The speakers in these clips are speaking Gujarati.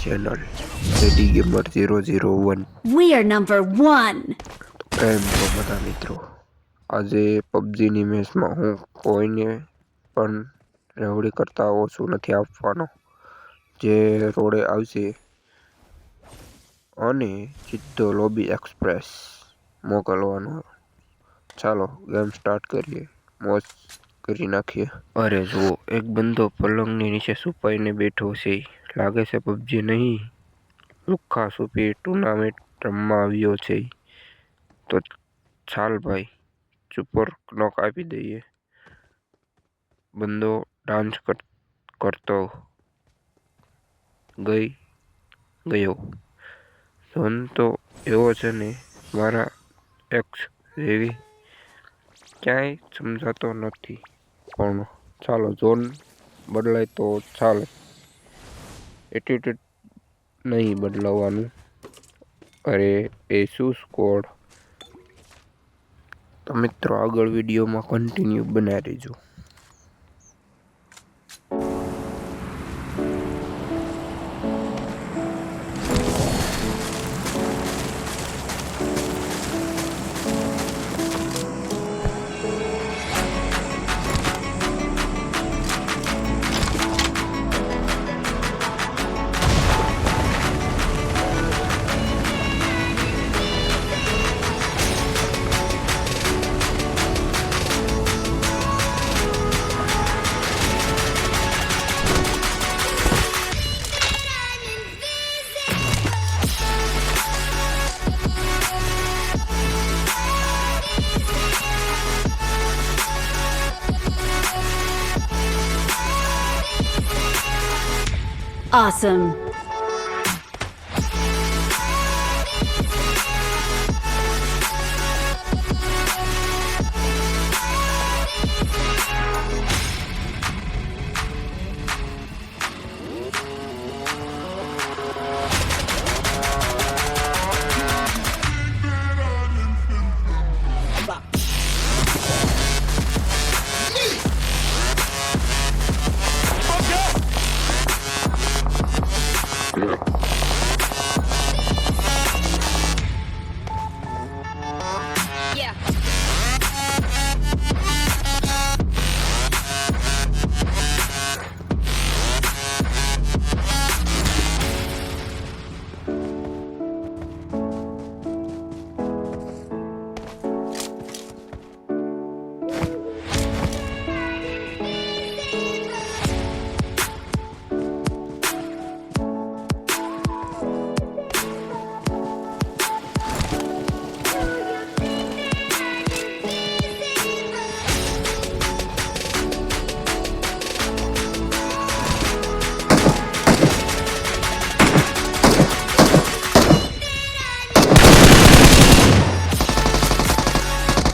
Channel JD gamer 001. We are number 1. કેમ છો બધા મિત્રો? આજે પબજીની મેચમાં હું કોઈને પણ રેવડી કરતા ઓછું નથી આપવાનો. જે રોડે આવશે અને સીધો લોબી એક્સપ્રેસ મોકલવાનો. ચાલો ગેમ સ્ટાર્ટ કરીએ, મોજ કરી નાખીએ. અરે જો એક બંદો પલંગની નીચે છુપાઈને બેઠો છે. લાગે છે પબજી નહીં, લુખ્ખા છુપી ટુર્નામેન્ટ રમવા આવ્યો છે. તો ચાલ ભાઈ સુપર નોક આપી દઈએ. બંદો ડાન્સ કરતો ગયો. ઝોન તો એવો છે ને મારા એક્સ જેવી, ક્યાંય સમજાતો નથી. પણ ચાલો ઝોન બદલાય તો ચાલે, એટીટ્યુડ નહીં બદલાવાનું. અરે એ શું સ્કોડ. તો મિત્રો આગળ વિડીયોમાં કન્ટિન્યુ બનાવી રહેજો. Awesome. Yeah.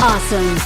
Awesome.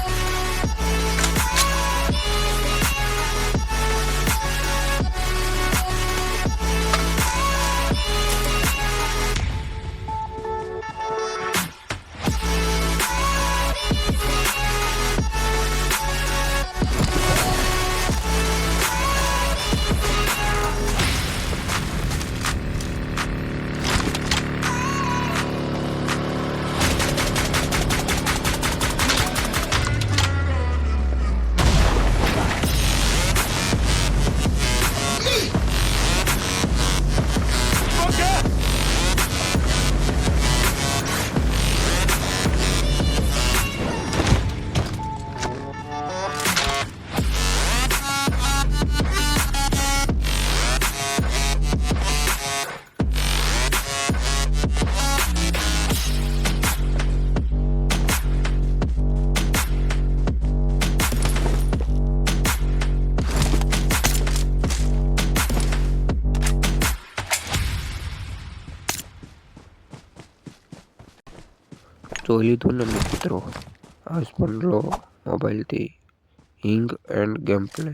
જોઈ લીધું ને મિત્રો, આજ પણ લો મોબાઈલથી હિંગ એન્ડ ગેમ પ્લે.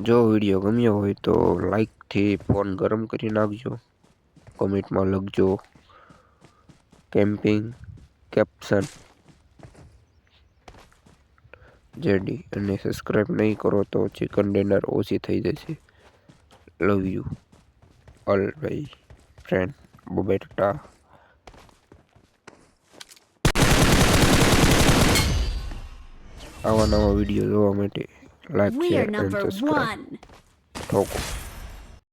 જો વિડીયો ગમ્યો હોય તો લાઈકથી ફોન ગરમ કરી નાખજો. કોમેન્ટમાં લખજો કેમ્પિંગ કેપ્શન જેડી, અને સબસ્ક્રાઈબ નહીં કરો તો ચિકન ડિનર ઓછી થઈ જશે. લવ યુ ઓલ ભાઈ ફ્રેન્ડ બોબેટા આવા નવા વિડીયો જોવા માટે like We share are and number subscribe one. ઠોકો